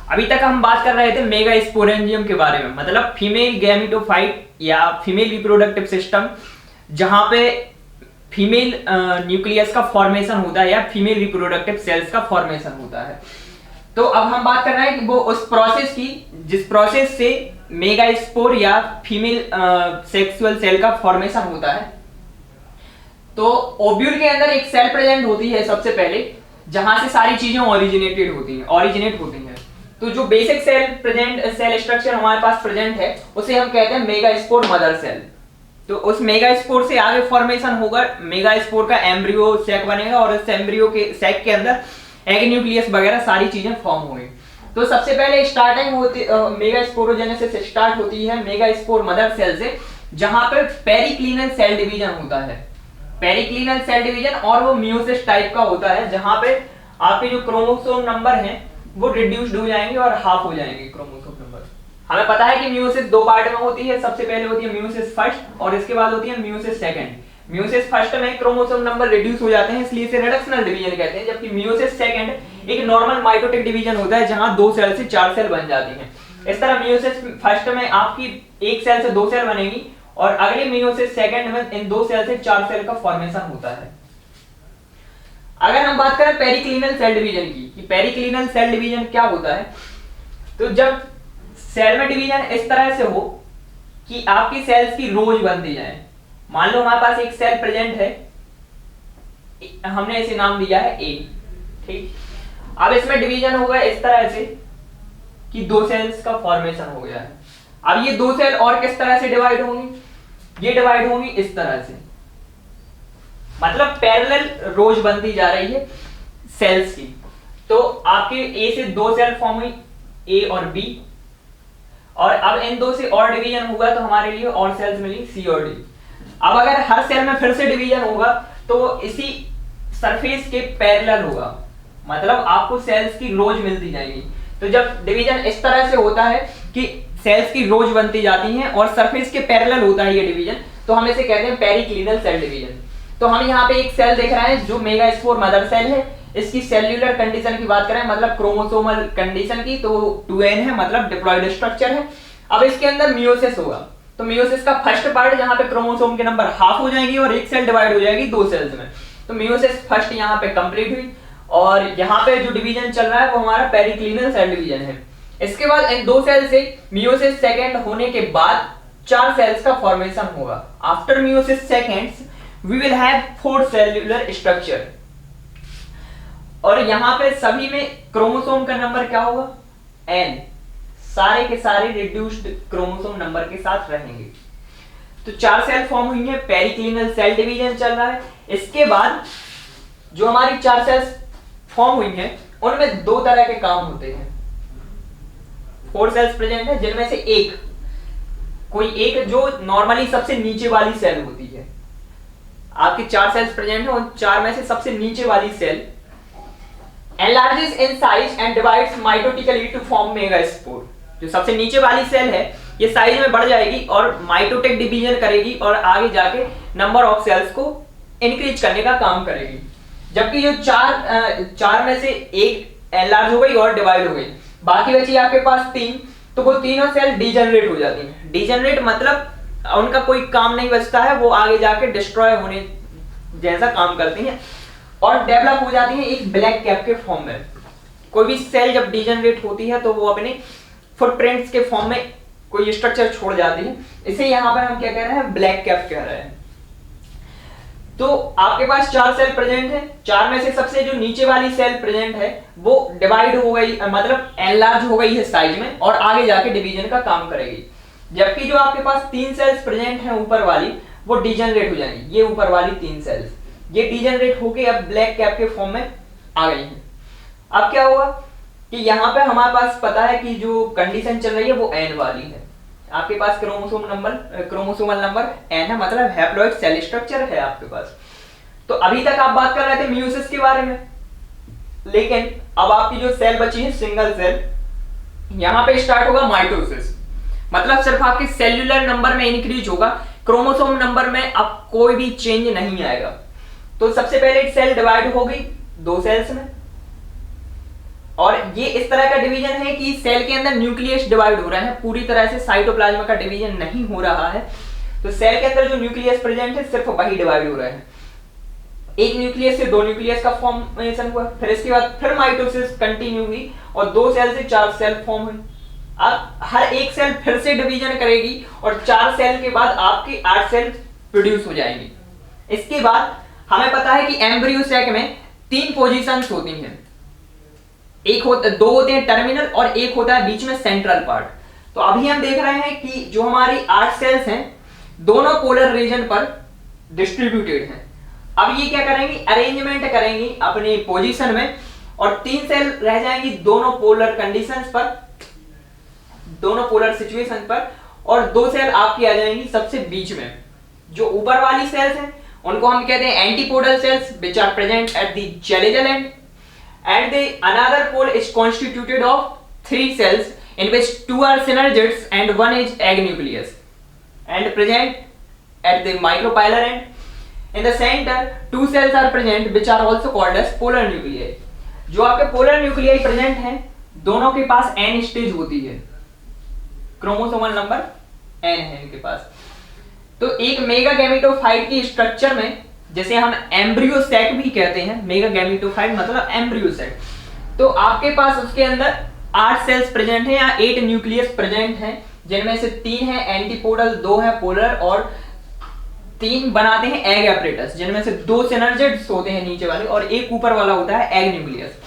अभी तक हम बात कर रहे थे मेगा स्पोरेंजियम के बारे में, मतलब फीमेल गैमेटोफाइट या फीमेल रिप्रोडक्टिव सिस्टम, जहां पे फीमेल न्यूक्लियस का फॉर्मेशन होता है या फीमेल रिप्रोडक्टिव सेल्स का फॉर्मेशन होता है। तो अब हम बात कर रहे हैं कि वो उस प्रोसेस की जिस प्रोसेस से मेगा स्पोर या फीमेल सेक्सुअल सेल का फॉर्मेशन होता है। तो ओव्यूल के अंदर एक सेल प्रेजेंट होती है सबसे पहले, जहां से सारी चीजें ओरिजिनेट होती हैं। तो जो बेसिक सेल स्ट्रक्चर हमारे पास प्रेजेंट है उसे हम कहते हैं मेगा स्पोर मदर सेल। तो उस मेगा स्पोर से आगे फॉर्मेशन होगा, मेगा स्पोर का एम्ब्रियो सैक बनेगा और इस एम्ब्रियो के सैक के अंदर एग न्यूक्लियस वगैरह सारी चीजें फॉर्म होंगी। तो सबसे पहले स्टार्टिंग होती मेगा स्पोरोजेनेसिस स्टार्ट होती है मेगा स्पोर मदर सेल से, जहां पे पेरिक्लिनल सेल डिवीजन होता है। पेरिक्लिनल सेल डिवीजन और वो मियोसिस टाइप का होता है, जहां पे आपके जो क्रोमोसोम नंबर हैं वो रिड्यूस्ड हो जाएंगे और हाफ हो जाएंगे क्रोमोसोम नंबर। हमें पता है कि मियोसिस दो पार्ट में होती है, सबसे पहले होती है मियोसिस फर्स्ट और इसके बाद होती है मियोसिस सेकंड। मियोसिस फर्स्ट में क्रोमोसोम नंबर रिड्यूस हो जाते हैं, इसलिए इसे रिडक्शनल डिवीजन कहते हैं, जबकि मियोसिस सेकंड एक नॉर्मल माइटोटिक डिवीजन होता है, जहां 2 सेल से 4 सेल बन जाती हैं। इस तरह मियोसिस फर्स्ट में आपकी 1 सेल से 2 सेल बनेगी और अगले मियोसिस सेकंड में इन 2 सेल से 4 सेल का फॉर्मेशन होता है। अगर हम बात करें पेरिक्लिनल सेल डिवीजन की, कि पेरिक्लिनल सेल डिवीजन क्या होता है, तो जब सेल में डिवीजन इस तरह से हो कि आपकी सेल्स की रोज बनती जाए। मान लो हमारे पास एक सेल प्रेजेंट है, हमने इसे नाम दिया है ए, ठीक। अब इसमें डिवीजन होगा इस तरह से कि 2 सेल्स का फॉर्मेशन हो गया है। अब ये 2 सेल और किस तरह से डिवाइड होंगी, ये डिवाइड होंगी इस तरह से, मतलब पैरेलल रोज बनती जा रही है सेल्स की। तो आपके ए से 2 सेल फॉर्म हुई, ए और बी, और अब इन 2 से और डिवीजन होगा तो हमारे लिए और सेल्स मिली सी और डी। अब अगर हर सेल में फिर से डिवीजन होगा तो इसी सरफेस के पैरेलल होगा, मतलब आपको सेल्स की रोज मिलती जाएगी। तो जब डिवीजन इस तरह से होता है कि सेल्स की रोज बनती जाती हैं और सरफेस के पैरेलल होता है ये डिवीजन, तो हम इसे कहते हैं पेरिक्लिनल सेल डिवीजन। तो हम यहाँ पे एक सेल देख रहे हैं जो मेगा स्पोर मदर सेल है। इसकी सेल्यूलर कंडीशन की बात करें, मतलब क्रोमोसोमल कंडीशन की, तो 2n है, मतलब डिप्लॉयड स्ट्रक्चर है। अब इसके अंदर मियोसिस होगा, तो मियोसिस का फर्स्ट पार्ट जहां पे क्रोमोसोम के नंबर हाफ हो जाएंगी और एक सेल डिवाइड हो जाएगी 2 सेल्स में। तो मियोसिस फर्स्ट यहाँ पे कंप्लीट हुई और यहाँ पे जो डिवीजन चल रहा है वो हमारा पेरिक्लिनल सेल डिवीजन है। इसके बाद इन 2 सेल से मियोसिस सेकंड होने के बाद 4 सेल्स का फॉर्मेशन होगा। After meiosis seconds we will have 4 cellular structure, और यहां पे सभी में क्रोमोसोम का नंबर क्या होगा, n, सारे के सारे रिड्यूस्ड क्रोमोसोम नंबर के साथ रहेंगे। तो 4 सेल फॉर्म हुई है, पेरिक्लिनल सेल डिवीजन चल रहा है। इसके बाद जो हमारी 4 सेल्स फॉर्म हुई हैं उनमें 2 तरह के काम होते हैं। 4 सेल्स प्रेजेंट है, जिनमें से कोई एक जो नॉर्मली सबसे नीचे वाली सेल होती है। आपके 4 सेल्स प्रेजेंट है, उन 4 में से सबसे नीचे वाली cell enlarges in size and divides mitotically to form megaspore। जो सबसे नीचे वाली सेल है ये साइज में बढ़ जाएगी और माइटोटिक डिवीजन करेगी और आगे जाके नंबर ऑफ सेल्स को इंक्रीज करने का काम करेगी। जबकि जो 4 में से एक एनलार्ज हो गई और डिवाइड हो गई, बाकी बची आपके पास 3, तो वो तीनों सेल डिजेनरेट हो जाती हैं। डिजेनरेट मतलब उनका कोई काम नहीं बचता है, वो आगे जाके डिस्ट्रॉय होने जैसा काम करती हैं और डेवलप हो जाती हैं एक ब्लैक कैप के फॉर्म में। कोई भी सेल जब डिजेनरेट होती है तो वो अपने फुटप्रिंट्स के फॉर्म में कोई स्ट्रक्चर छोड़ जाती है, इसे यहाँ पर हम क्या कह रहे हैं, ब्लैक कैप कह रहे हैं। तो आपके पास 4 सेल प्रेजेंट है, 4 में से सबसे जो नीचे वाली सेल प्रेजेंट है वो डिवाइड हो गई, मतलब एनलार्ज हो गई है साइज में और आगे जाके डिवीजन का काम करेगी। जबकि जो आपके पास 3 सेल्स प्रेजेंट हैं ऊपर वाली, वो डिजेनरेट हो जाएंगी। ये ऊपर वाली 3 सेल्स ये डिजेनरेट होके अब ब्लैक कैप के फॉर्म में आ गई हैं। अब क्या होगा कि यहाँ पे हमारे पास पता है कि जो कंडीशन चल रही है वो n वाली है। आपके पास क्रोमोसोमल नंबर n है, मतलब हैप्लॉइड सेल स्ट्रक्चर है आपके पास। तो अभी तक आप बात कर रहे थे मियोसिस के बारे में, लेकिन अब आपकी जो सेल बची है सिंगल सेल, यहाँ पे स्टार्ट होगा माइटोसिस। मतलब सिर्फ आपके सेल्यूलर नंबर में इंक्रीज होगा, क्रोमोसोम नंबर में अब कोई भी चेंज नहीं आएगा। तो सबसे पहले एक सेल डिवाइड हो गई 2 सेल्स में, और ये इस तरह का डिवीजन है कि सेल के अंदर न्यूक्लियस डिवाइड हो रहा है, पूरी तरह से साइटोप्लाज्म का डिवीजन नहीं हो रहा है। तो सेल के अंदर जो न्यूक्लियस प्रेजेंट है सिर्फ वही डिवाइड हो रहा है। एक न्यूक्लियस से दो न्यूक्लियस का फॉर्मेशन हुआ, फिर इसके बाद फिर माइटोसिस कंटिन्यू हुई और 2 सेल से 4 सेल फॉर्म हुई। अब हर एक सेल फिर से डिवीजन करेगी और 4 सेल के बाद आपके 8 सेल प्रोड्यूस हो जाएंगे। इसके बाद हमें पता है कि एम्ब्रियो सैक में 3 पोजीशंस होती हैं, दो होते हैं टर्मिनल और एक होता है बीच में सेंट्रल पार्ट। तो अभी हम देख रहे हैं कि जो हमारी 8 सेल्स हैं दोनों पोलर रीजन पर डिस्ट्रीब्यूटेड हैं। अब ये क्या करेंगी, अरेंजमेंट करेंगी अपनी पोजीशन में और 3 सेल रह जाएंगी दोनों पोलर कंडीशंस पर, दोनों पोलर सिचुएशन पर, और 2 सेल आपकी आ जाएंगी सबसे बीच में। जो ऊपर वाली सेल्स हैं उनको हम कहते हैं antipodal cells which are present at the chalazal end, and the another pole is constituted of 3 cells in which 2 are synergids and 1 is egg nucleus and present at the micropylar end. In the center 2 cells are present which are also called as polar nuclei. जो आपके polar nuclei present हैं दोनों के पास n stage होती है, chromosomal number n है इनके पास। तो एक मेगा गैमेटोफाइट की स्ट्रक्चर में, जैसे हम एम्ब्रियो सैक भी कहते हैं, मेगा गैमेटोफाइट मतलब एम्ब्रियो सैक, तो आपके पास उसके अंदर 8 सेल्स प्रेजेंट हैं या 8 न्यूक्लियस प्रेजेंट हैं, जिनमें से 3 हैं एंटीपोडल, 2 हैं पोलर और 3 बनाते हैं एग एपरेटस, जिनमें से 2 सिनर्जिड्स होते हैं नीचे वाले और एक ऊपर वाला होता है एग न्यूक्लियस।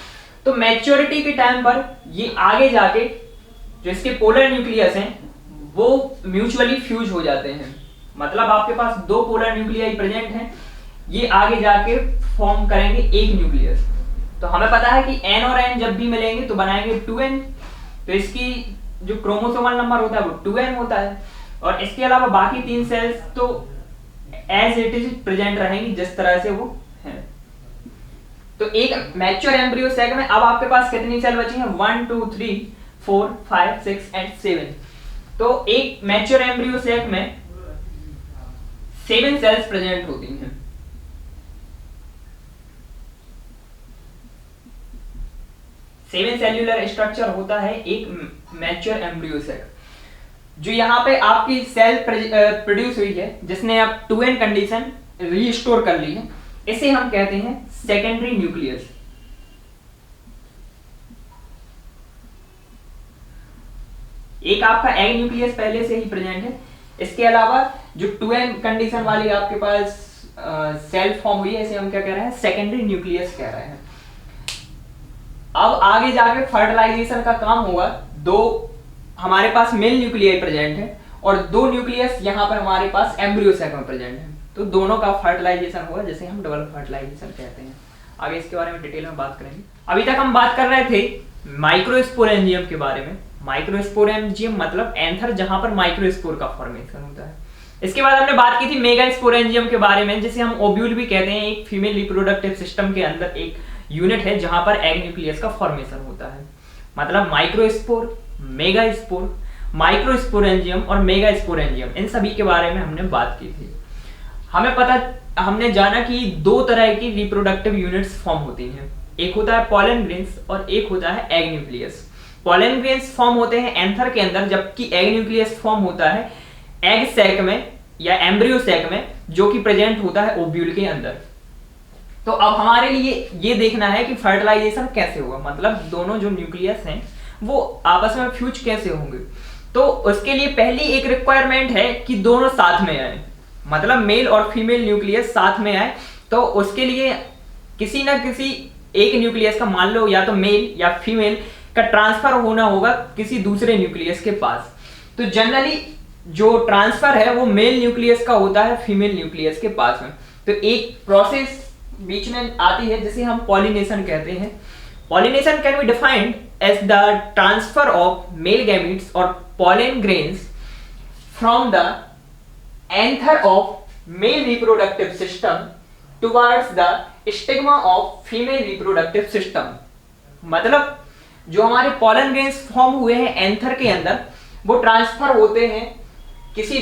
तो मैच्योरिटी के टाइम पर ये आगे जाके जो इसके पोलर न्यूक्लियस हैं वो म्यूचुअली फ्यूज हो जाते हैं, मतलब आपके पास 2 पोलर न्यूक्लियाई प्रेजेंट हैं, ये आगे जाके फॉर्म करेंगे एक न्यूक्लियस। तो हमें पता है कि n और n जब भी मिलेंगे तो बनाएंगे 2n, तो इसकी जो क्रोमोसोमल नंबर होता है वो 2n होता है। और इसके अलावा बाकी 3 सेल्स तो एज इट इज प्रेजेंट रहेंगी जिस तरह से वो है। तो एक मैच्योर एम्ब्रियो सैक में अब आपके पास कितनी सेल बची हैं, 1 2 3 4 5 6 एंड 7। तो एक मैच्योर एम्ब्रियो सैक में 7 सेल्स प्रेजेंट होती हैं। सेवन सेल्यूलर स्ट्रक्चर होता है एक मैच्योर एम्ब्रियो सैक। जो यहाँ पे आपकी सेल प्रोड्यूस हुई है जिसने अब 2n कंडीशन रीस्टोर कर ली है, इसे हम कहते हैं सेकेंडरी न्यूक्लियस। एक आपका एग न्यूक्लियस पहले से ही प्रेजेंट है, इसके अलावा जो 2n कंडीशन वाली आपके पास सेल फॉर्म हुई है इसे हम क्या कह रहे हैं, सेकेंडरी न्यूक्लियस कह रहे हैं। अब आगे जाके फर्टिलाइजेशन का काम होगा। 2 हमारे पास मेल न्यूक्लियाई प्रेजेंट है और 2 न्यूक्लियस यहाँ पर हमारे पास एम्ब्रियो सैक में प्रेजेंट है, तो दोनों का फर्टिलाइजेशन होगा जिसे हम डबल फर्टिलाइजेशन कहते हैं। आगे इसके बारे में डिटेल में बात करेंगे। अभी तक हम बात कर रहे थे माइक्रोस्पोरेंजियम के बारे में। माइक्रोस्पोरेंजियम मतलब एंथर जहां पर माइक्रोस्पोर का फॉर्मेशन होता है। इसके बाद हमने बात की थी मेगास्पोरेंजियम के बारे में, जिसे हम ओव्यूल भी कहते हैं। एक फीमेल रिप्रोडक्टिव सिस्टम के अंदर एक यूनिट है जहां पर एग न्यूक्लियस का फॉर्मेशन होता है। मतलब माइक्रोस्पोर, मेगास्पोर, माइक्रोस्पोरेंजियम और मेगास्पोरेंजियम, इन सभी के बारे में हमने बात की थी। हमने जाना कि 2 तरह की रिप्रोडक्टिव यूनिट्स फॉर्म होती हैं, एक होता है पॉलन ग्रेन्स और एक होता है egg nucleus. Pollen grains form होते हैं एंथर के अंदर, जबकि एग न्यूक्लियस फॉर्म होता है एग सैक में या एम्ब्रियो सैक में, जो कि प्रेजेंट होता है ओव्यूल के अंदर। तो अब हमारे लिए ये देखना है कि फर्टिलाइजेशन कैसे होगा, मतलब दोनों जो न्यूक्लियस हैं वो आपस में फ्यूज कैसे होंगे। तो उसके लिए पहली एक रिक्वायरमेंट है कि दोनों साथ में आए, मतलब मेल और फीमेल न्यूक्लियस साथ में आए। तो उसके लिए किसी ना किसी एक न्यूक्लियस का, मान लो या तो मेल या फीमेल का ट्रांसफर होना होगा किसी दूसरे न्यूक्लियस के पास। तो जनरली जो ट्रांसफर है वो मेल न्यूक्लियस का होता है फीमेल न्यूक्लियस के पास में। तो एक प्रोसेस बीच में आती है जिसे हम पॉलिनेशन कहते हैं। Pollination can be defined as the transfer of male gametes और pollen grains from the anther of male reproductive system towards the stigma of female reproductive system। मतलब जो हमारे pollen grains फॉर्म हुए हैं एंथर के अंदर, वो ट्रांसफर होते हैं किसी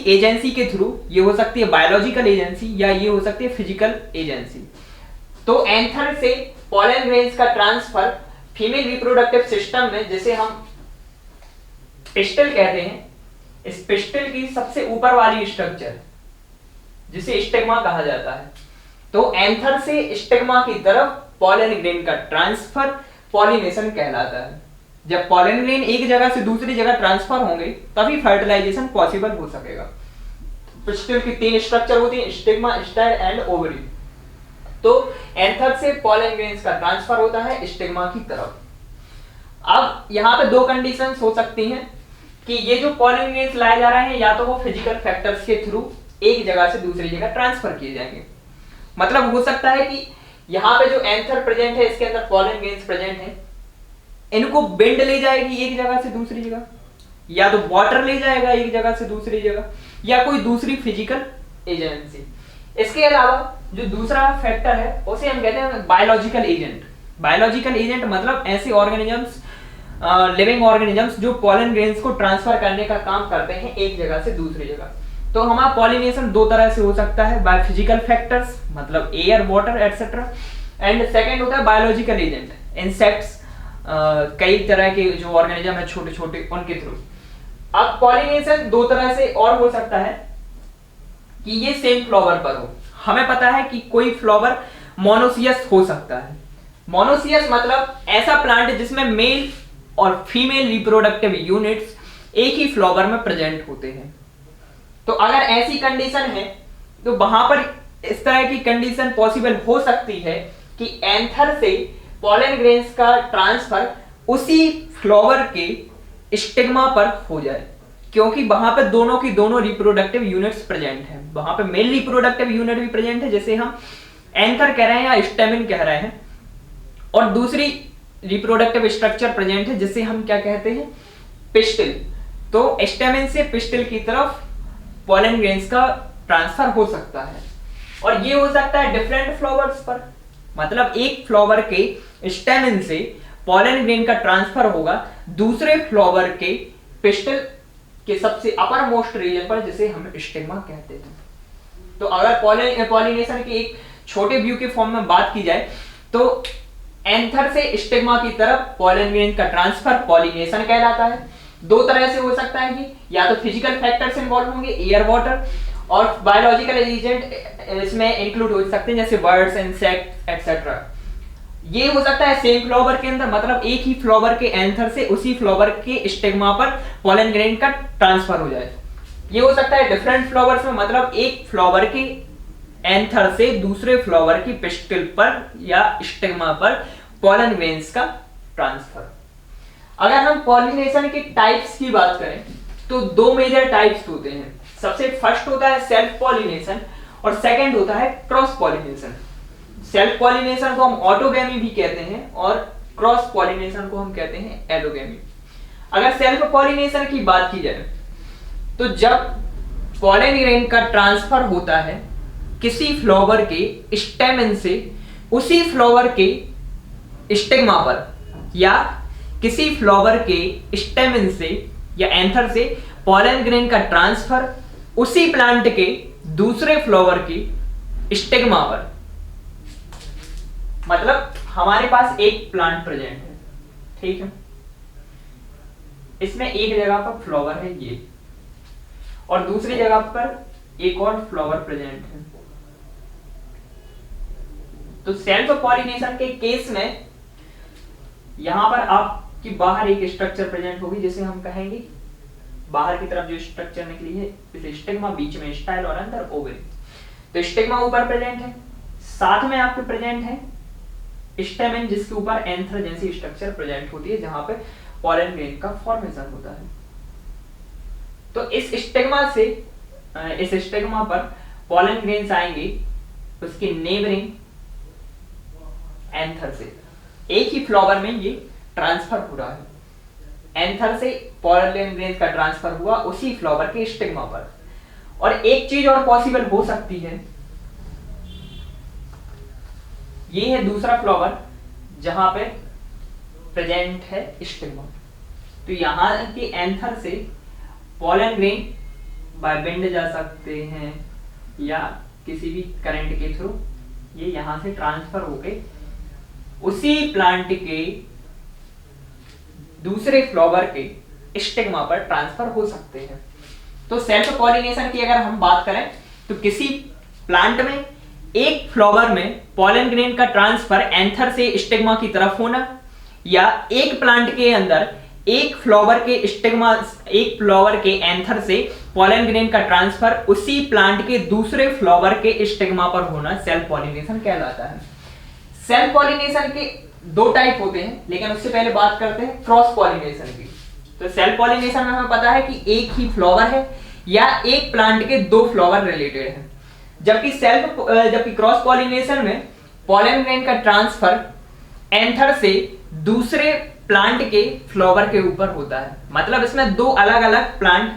एजेंसी के थ्रू। ये हो सकती है बायोलॉजिकल एजेंसी या ये हो सकती है फिजिकल एजेंसी। तो एंथर से pollen grains का ट्रांसफर फीमेल रिप्रोडक्टिव सिस्टम में जिसे हम पिस्टल कहते हैं, इस पिस्टल की सबसे ऊपर वाली स्ट्रक्चर जिसे स्टिग्मा कहा जाता है, तो एंथर से स्टिग्मा की तरफ पॉलन ग्रेन का ट्रांसफर पॉलिनेशन कहलाता है। जब पॉलन ग्रेन एक जगह से दूसरी जगह ट्रांसफर होंगे तभी फर्टिलाइजेशन पॉसिबल हो सकेगा। पिस्टल की 3 स्ट्रक्चर होती है, स्टिग्मा, स्टाइल एंड ओवरी। तो एंथर से पॉलन ग्रेन्स का ट्रांसफर होता है स्टिग्मा की तरफ। अब यहाँ पे 2 कंडीशंस हो सकती हैं कि ये जो पॉलन ग्रेन्स लाए जा रहे हैं या तो वो फिजिकल फैक्टर्स के थ्रू एक जगह से दूसरी जगह ट्रांसफर किए जाएंगे। मतलब हो सकता है कि यहाँ पे जो एंथर प्रेजेंट है इसके अंदर पॉलन ग्रेन्स प्रेजेंट है, इनको विंड ले जाएगी एक जगह से दूसरी जगह, या तो वाटर ले जाएगा एक जगह से दूसरी जगह, या कोई दूसरी फिजिकल एजेंसी। इसके अलावा जो दूसरा फैक्टर है उसे हम कहते हैं बायोलॉजिकल एजेंट। बायोलॉजिकल एजेंट मतलब ऐसे ऑर्गेनिजम्स, लिविंग ऑर्गेनिजम्स जो पॉलन ग्रेन्स को ट्रांसफर करने का काम करते हैं एक जगह से दूसरी जगह। तो हमारा पॉलिनेशन 2 तरह से हो सकता है, बाय फिजिकल फैक्टर्स मतलब air, water etcetera, and second होता है बायोलॉजिकल एजेंट, इंसेक्ट्स, कई तरह के जो ऑर्गेनिज्म है छोटे छोटे, उनके थ्रू। अब पॉलिनेशन 2 तरह से और हो सकता है कि ये सेम फ्लावर पर हो। हमें पता है कि कोई फ्लावर मोनोसियस हो सकता है। मोनोसियस मतलब ऐसा प्लांट जिसमें मेल और फीमेल रिप्रोडक्टिव यूनिट्स एक ही फ्लावर में प्रेजेंट होते हैं। तो अगर ऐसी कंडीशन है तो वहां पर इस तरह की कंडीशन पॉसिबल हो सकती है कि एंथर से पॉलन ग्रेन्स का ट्रांसफर उसी फ्लावर के स्टिग्मा पर हो जाए, क्योंकि वहां पे दोनों की दोनों रिप्रोडक्टिव यूनिट्स प्रेजेंट हैं। वहां पे मेल रिप्रोडक्टिव यूनिट भी प्रेजेंट है जिसे हम एंथर कह रहे हैं या स्टेमिन कह रहे हैं, और दूसरी रिप्रोडक्टिव स्ट्रक्चर प्रेजेंट है जिसे हम क्या कहते हैं, पिस्टिल। तो स्टेमिन से पिस्टिल की तरफ पॉलन ग्रेन्स का ट्रांसफर हो सकता है, और ये हो सकता है डिफरेंट फ्लावर्स पर। मतलब एक फ्लावर के स्टेमिन से पॉलन ग्रेन का ट्रांसफर होगा दूसरे फ्लावर के पिस्टल के सबसे अपर मोस्ट रीजन पर, जिसे हम स्टिग्मा कहते हैं। तो अगर पॉलिनेशन के एक छोटे व्यू के फॉर्म में बात की जाए तो एंथर से स्टिग्मा की तरफ पॉलन ग्रेन का ट्रांसफर पॉलिनेशन कहलाता है। 2 तरह से हो सकता है कि या तो फिजिकल फैक्टर्स इन्वॉल्व होंगे, एयर, वाटर, और बायोलॉजिकल एजेंट इसमें इंक्लूड हो सकते हैं जैसे बर्ड्स, इंसेक्ट एटसेट्रा। ये हो सकता है सेम फ्लावर के अंदर, मतलब एक ही फ्लावर के एंथर से उसी फ्लावर के स्टिग्मा पर पॉलन ग्रेन का ट्रांसफर हो जाए। ये हो सकता है डिफरेंट फ्लावर्स में, मतलब एक फ्लावर के एंथर से दूसरे फ्लावर की पिस्टिल पर या स्टिग्मा पर पॉलन ग्रेन्स का ट्रांसफर। अगर हम पॉलिनेशन के टाइप्स की बात करें तो 2 मेजर टाइप्स होते हैं। सबसे फर्स्ट होता है सेल्फ पॉलिनेशन और सेकंड होता है क्रॉस पॉलिनेशन। सेल्फ पॉलिनेशन को हम ऑटोगैमी भी कहते हैं और क्रॉस पॉलिनेशन को हम कहते हैं एलोगैमी। अगर सेल्फ पॉलिनेशन की बात की जाए तो जब पॉलन ग्रेन का ट्रांसफर होता है किसी फ्लावर के स्टेमन से उसी फ्लावर के स्टिग्मा पर, या किसी फ्लावर के स्टेमन से या एंथर से पॉलन ग्रेन का ट्रांसफर उसी प्लांट के दूसरे फ्लावर की स्टिग्मा पर। मतलब हमारे पास एक प्लांट प्रेजेंट है, ठीक है, इसमें एक जगह पर फ्लावर है ये, और दूसरी जगह पर एक और फ्लावर प्रेजेंट है। तो सेल्फ पॉलिनेशन के केस में यहां पर आपकी बाहर एक स्ट्रक्चर प्रेजेंट होगी जिसे हम कहेंगे, बाहर की तरफ जो स्ट्रक्चर निकली है इसे स्टिग्मा, बीच में स्टाइल और अंदर ओवरी। तो स्टिग्मा ऊपर प्रेजेंट है, साथ में आपके प्रेजेंट है स्टेमन जिसके ऊपर एंथर जैसी स्ट्रक्चर प्रेजेंट होती है जहां पे पॉलन ग्रेन का फॉर्मेशन होता है। तो इस स्टिग्मा पर पॉलन ग्रेन्स आएंगे उसके नेबरिंग एंथर से। एक ही फ्लावर में ये ट्रांसफर हो रहा है, एंथर से पॉलन ग्रेन्स का ट्रांसफर हुआ उसी फ्लावर के स्टिग्मा पर। और एक चीज और पॉसिबल हो सकती है, ये है दूसरा फ्लावर जहां पे प्रेजेंट है स्टिग्मा। तो यहां के एंथर से पॉलन ग्रेन बाय विंड जा सकते हैं या किसी भी करंट के थ्रू ये यहां से ट्रांसफर होके उसी प्लांट के दूसरे फ्लावर के स्टिग्मा पर ट्रांसफर हो सकते हैं। तो सेल्फ पॉलिनेशन की अगर हम बात करें तो किसी प्लांट में एक फ्लावर में पॉलन ग्रेन का ट्रांसफर एंथर से स्टिग्मा की तरफ होना, या एक प्लांट के अंदर एक फ्लावर के एंथर से पॉलन ग्रेन का ट्रांसफर उसी प्लांट के दूसरे फ्लावर के स्टिग्मा पर होना सेल्फ पॉलिनेशन कहलाता है। सेल्फ पॉलिनेशन के दो टाइप होते हैं, लेकिन उससे पहले बात करते हैं क्रॉस पॉलिनेशन की। तो सेल्फ पॉलिनेशन में हमें पता है कि एक ही फ्लावर है या एक प्लांट के दो फ्लावर रिलेटेड हैं, जबकि क्रॉस पॉलिनेशन में पॉलन ग्रेन का ट्रांसफर एंथर से दूसरे प्लांट के फ्लावर के ऊपर होता है। मतलब इसमें दो अलग अलग प्लांट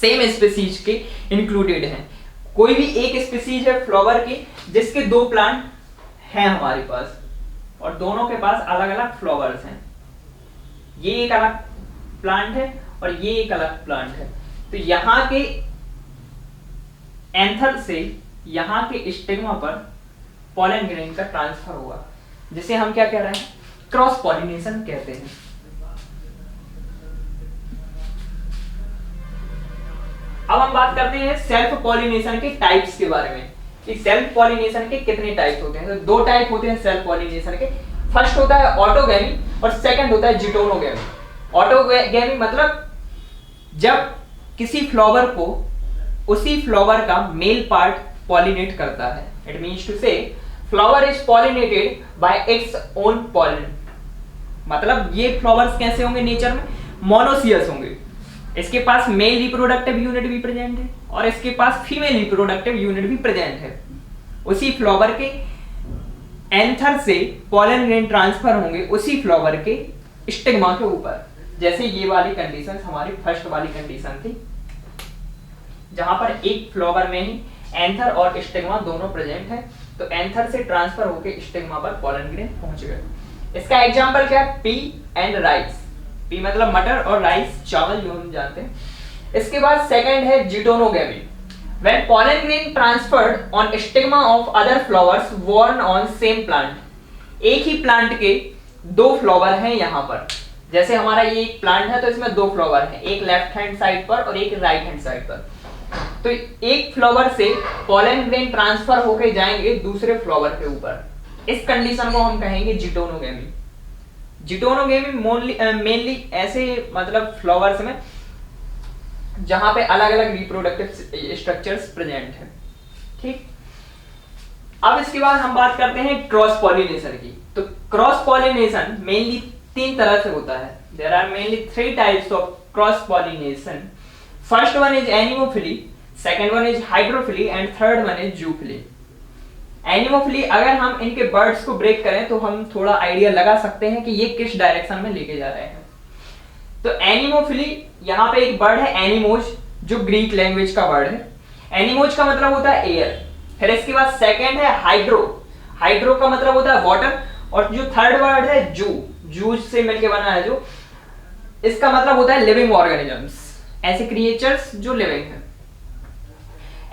सेम स्पीसीज के इंक्लूडेड हैं। कोई भी एक स्पीसीज है फ्लावर की जिसके दो प्लांट हैं हमारे पास, और दोनों के पास अलग अलग फ्लावर्स हैं। ये एक अलग प्लांट है और ये एक अलग प्लांट है। तो यहाँ के एंथर से यहाँ के स्टिग्मा पर पॉलन ग्रेन का ट्रांसफर हुआ, जिसे हम क्या कह रहे हैं, क्रॉस पॉलिनेशन कहते हैं। अब हम बात करते हैं सेल्फ पॉलिनेशन के टाइप्स के बारे में कि सेल्फ पॉलिनेशन के कितने टाइप्स होते हैं। तो दो टाइप होते हैं सेल्फ पॉलिनेशन के। फर्स्ट होता है ऑटोगैमी और सेकंड होता है जिटोनोगैमी। ऑटोगैमी मतलब जब किसी फ्लावर को उसी फ्लावर का मेल पार्ट पॉलिनेट करता है। इट मींस टू से flower is pollinated bye its own pollen. मतलब ये फ्लावर्स कैसे होंगे नेचर में, मोनोसियस होंगे। इसके पास मेल रिप्रोडक्टिव यूनिट भी प्रेजेंट है और इसके पास फीमेल रिप्रोडक्टिव यूनिट भी प्रेजेंट है। उसी फ्लावर के एंथर से पॉलन ग्रेन ट्रांसफर होंगे उसी फ्लावर के स्टिग्मा के ऊपर। जैसे ये वाली कंडीशन हमारी फर्स्ट वाली कंडीशन थी, जहां पर एक फ्लावर में ही एंथर और स्टिग्मा दोनों प्रेजेंट है। तो एंथर से ट्रांसफर होकर स्टिग्मा पर पॉलन ग्रेन पहुंच गए। इसका एग्जांपल क्या है, पी एंड राइस। पी मतलब मटर और राइस चावल, जो हम जानते हैं। इसके बाद सेकंड है जिटोनोगैमी, when pollen grain transferred on stigma of other flowers worn on same plant। एक ही प्लांट के दो फ्लावर हैं यहाँ पर। जैसे हमारा ये एक प्लांट है तो इसमें दो फ्लावर हैं, एक लेफ्ट हैंड साइड पर और एक राइट हैंड साइड पर। तो एक फ्लावर से पॉलन ग्रेन ट्रांसफर होके जाएंगे दूसरे फ्लावर के ऊपर। इस कंडीशन को हम कहेंगे जिटोनोगैमी। जिटोनोगैमी मेनली ऐसे मतलब फ्लावर्स में जहां पे अलग अलग रिप्रोडक्टिव स्ट्रक्चर्स प्रेजेंट हैं। ठीक, अब इसके बाद हम बात करते हैं क्रॉस पॉलिनेशन की। तो क्रॉस पॉलिनेशन मेनली तीन तरह से होता है। There are mainly three types of cross pollination. First one is anemophily, second one is hydrophily and third one is zoophily. Anemophily, अगर हम इनके बर्ड्स को ब्रेक करें तो हम थोड़ा आइडिया लगा सकते हैं कि ये किस डायरेक्शन में लेके जा रहे हैं। तो एनिमोफिली, यहाँ पे एक बर्ड है एनिमोज, जो ग्रीक लैंग्वेज का वर्ड है। एनिमोज का मतलब होता है एयर। फिर इसके बाद सेकंड है हाइड्रो, हाइड्रो का मतलब होता है वाटर। और जो थर्ड वर्ड है जू, जूज से मिलके बना है जो, इसका मतलब होता है लिविंग ऑर्गेनिजम्स, ऐसे क्रिएचर्स जो लिविंग है।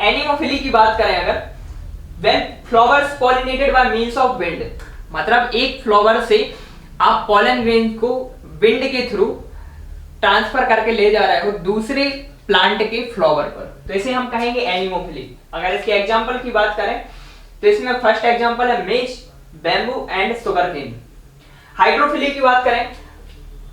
एनिमोफिली की बात करें अगर, when flowers pollinated by means of wind, मतलब एक फ्लावर से आप पॉलन ग्रेन को विंड के थ्रू ट्रांसफर करके ले जा रहे हो दूसरे प्लांट के फ्लावर पर, तो इसे हम कहेंगे एनिमोफिली। अगर इसके एग्जांपल की बात करें तो इसमें फर्स्ट एग्जांपल है मेज, बैम्बू एंड सुगरकेन। हाइड्रोफिली की बात करें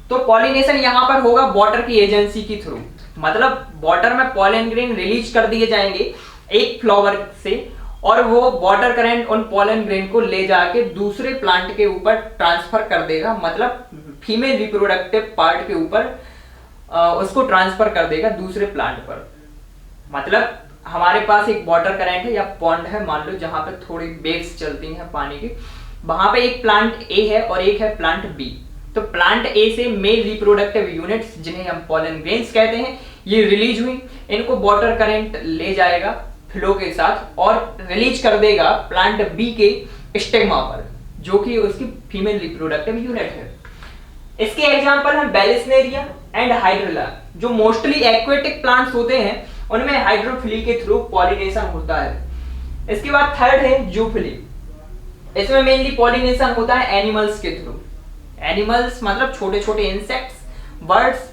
तो पॉलिनेशन यहां पर होगा वाटर की एजेंसी के थ्रू। मतलब वाटर में पॉलन ग्रेन रिलीज कर दिए जाएंगे एक फ्लावर से, और वो वाटर करंट उन पॉलन ग्रेन को ले जाके दूसरे प्लांट के ऊपर ट्रांसफर कर देगा। मतलब फीमेल रिप्रोडक्टिव पार्ट के ऊपर उसको ट्रांसफर कर देगा दूसरे प्लांट पर। मतलब हमारे पास एक वाटर करंट है या पॉन्ड है, मान लो, जहां पे थोड़ी वेव्स चलती हैं पानी की। वहां पे एक प्लांट ए है और एक है प्लांट बी। तो प्लांट ए से मेल रिप्रोडक्टिव यूनिट्स, जिन्हें हम पॉलन ग्रेन्स कहते हैं, ये रिलीज हुई। इनको वाटर करंट ले जाएगा फ्लो के साथ और रिलीज कर देगा प्लांट बी के स्टिग्मा पर, जो कि उसकी फीमेल रिप्रोडक्टिव यूनिट है। इसके एग्जांपल हैं बेलिस्नेरिया एंड हाइड्रिला, जो मोस्टली एक्वेटिक प्लांट्स होते हैं, उनमें हाइड्रोफिली के थ्रू पॉलिनेशन होता है। इसके बाद थर्ड है जूफिली। इसमें मेनली पॉलिनेशन होता है एनिमल्स के थ्रू। एनिमल्स मतलब छोटे छोटे इंसेक्ट्स, बर्ड्स,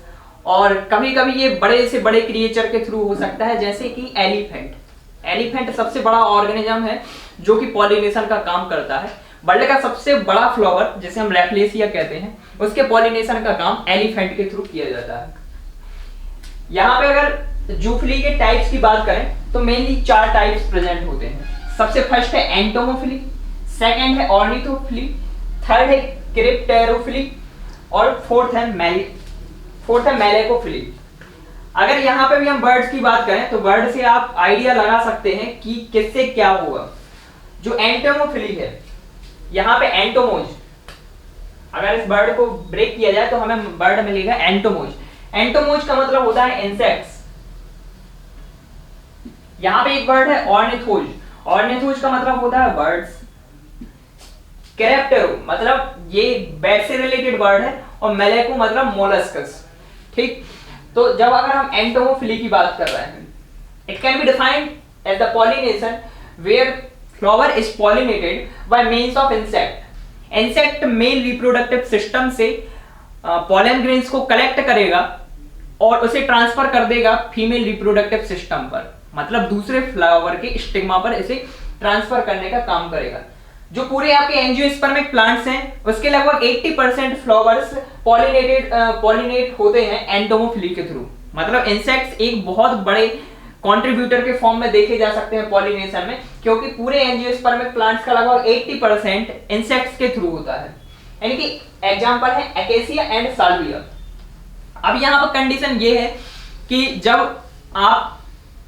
और कभी कभी ये बड़े से बड़े क्रिएचर के थ्रू हो सकता है, जैसे कि एलिफेंट। एलिफेंट सबसे बड़ा ऑर्गेनिज्म है जो कि पॉलिनेशन का काम करता है। वर्ल्ड का सबसे बड़ा फ्लावर जिसे हम रैफलेसिया कहते हैं, उसके पॉलिनेशन का काम एलिफेंट के थ्रू किया जाता है। यहाँ पे अगर जूफली के टाइप्स की बात करें तो मेनली 4 टाइप्स प्रेजेंट होते हैं। सबसे फर्स्ट है एंटोमोफिली, सेकंड है ऑर्निथोफिली, थर्ड है क्रिप्टेरोफिली और फोर्थ है मेलेकोफिली। अगर यहाँ पे भी हम बर्ड्स की बात करें तो बर्ड से आप आइडिया लगा सकते हैं कि किससे क्या होगा। जो एंटोमोफिली है, यहाँ पे एंटोमोज, अगर इस बर्ड को ब्रेक किया जाए तो हमें बर्ड मिलेगा एंटोमोज। एंटोमोज का मतलब होता है इंसेक्ट्स। यहाँ पे एक वर्ड है ऑर्निथोज, ऑर्निथोज का मतलब होता है बर्ड्स। कैरेप्टेरो मतलब ये बैट से रिलेटेड वर्ड है, और मेलेको मतलब मोलस्कस। ठीक, तो जब अगर हम एंटोमोफिली की बात कर रहे हैं, it can be defined as the pollination where flower is pollinated by means of insect. Insect male reproductive system से पॉलन ग्रेन्स को कलेक्ट करेगा और उसे ट्रांसफर कर देगा फीमेल रिप्रोडक्टिव सिस्टम पर, मतलब दूसरे फ्लावर के स्टिग्मा पर इसे ट्रांसफर करने का काम करेगा। जो पूरे आपके एंजियोस्पर्मिक प्लांट्स हैं उसके लगभग 80% फ्लावर्स पॉलिनेट होते हैं एंटोमोफिली के थ्रू। मतलब इंसेक्ट्स एक बहुत बड़े कंट्रीब्यूटर के फॉर्म में देखे जा सकते हैं पॉलिनेशन में, क्योंकि पूरे एंजियोस्पर्मिक प्लांट्स का लगभग 80% इंसेक्ट्स के थ्रू होता है। यानी कि एग्जांपल है एकेसिया एंड साल्विया। अब यहाँ पर कंडीशन ये है कि जब आप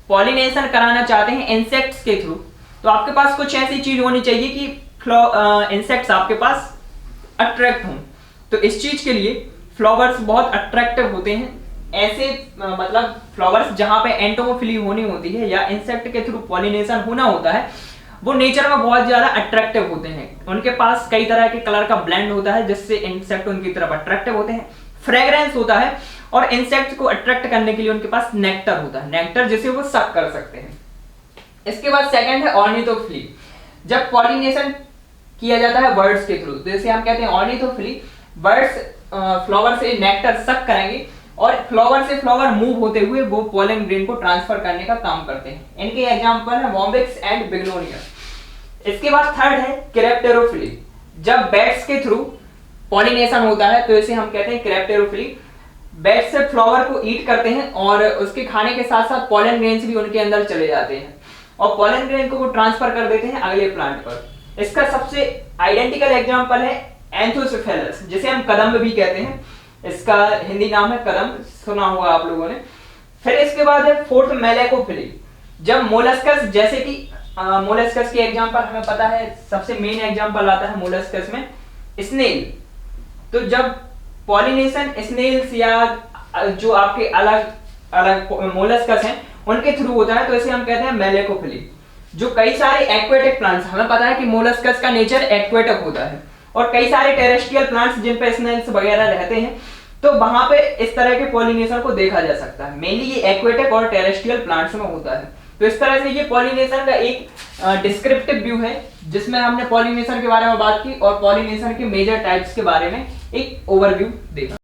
पॉलिनेशन कराना चाहते हैं इंसेक्ट्स के थ्रू, तो आपके पास कुछ ऐसी चीज होनी चाहिए कि इंसेक्ट्स आपके पास अट्रैक्ट हों। तो इस चीज के लिए फ्लावर्स बहुत अट्रैक्टिव होते हैं। ऐसे मतलब फ्लावर्स जहां पे एंटोमोफिली होनी होती है या इंसेक्ट के थ्रू पॉलिनेशन होना होता है, वो नेचर में बहुत ज्यादा अट्रैक्टिव होते हैं। उनके पास कई तरह के कलर का ब्लेंड होता है जिससे इंसेक्ट उनकी तरफ अट्रैक्टिव होते हैं। फ्रेग्रेंस होता है, और इंसेक्ट को अट्रैक्ट करने के लिए उनके पास नेक्टर होता है, नेक्टर जिसे वो सक कर सकते हैं। इसके बाद सेकंड है ऑर्निथोफिली। जब पॉलिनेशन किया जाता है बर्ड्स के थ्रू, तो इसे हम कहते हैं ऑर्निथोफिली। बर्ड्स फ्लावर से नेक्टर सक करेंगे और फ्लावर से फ्लावर मूव होते हुए वो पॉलन ग्रेन को ट्रांसफर करने का काम करते हैं। इनके एग्जांपल है वॉम्बिक्स एंड बिग्नोनिया। इसके बाद थर्ड है क्रेप्टेरोफिली। जब बैट्स के थ्रू पॉलिनेशन होता है तो इसे हम कहते हैं क्रेप्टेरोफिली। बैट्स से फ्लावर को ईट करते हैं और उसके खाने के साथ साथ पॉलन ग्रेन्स भी उनके अंदर चले जाते हैं और पॉलन ग्रेन को वो ट्रांसफर कर देते हैं अगले प्लांट पर। इसका सबसे आइडेंटिकल एग्जांपल है एंथोसेफेलस, जिसे हम कदम्ब भी कहते हैं। इसका हिंदी नाम है कदम्ब, सुना होगा आप लोगों ने। फिर इसके बाद है फोर्थ मेलेकोफिली। जब मोलस्कस, जैसे कि मोलस्कस की एग्जांपल हमें पता है, सबसे मेन एग्जांपल आता है मोलस्कस में स्नेल। तो जब पॉलिनेशन स्नेल्स या जो आपके अलग अलग मोलस्कस हैं उनके थ्रू होता है तो इसे हम कहते हैं मेलेकोफिली। जो कई सारे एक्वेटिक प्लांट्स, हमें पता है कि मोलस्कस का नेचर एक्वेटिक होता है, और कई सारे टेरेस्ट्रियल प्लांट्स जिन पे स्नेल्स वगैरह रहते हैं, तो वहां पे इस तरह के पॉलिनेशन को देखा जा सकता है। मेनली ये एक्वेटिक और टेरेस्ट्रियल प्लांट्स में होता है। तो इस तरह से ये पॉलिनेशन का एक डिस्क्रिप्टिव व्यू है जिसमें हमने पॉलिनेशन के बारे में बात की और पॉलिनेशन के मेजर टाइप्स के बारे में एक ओवरव्यू देखा।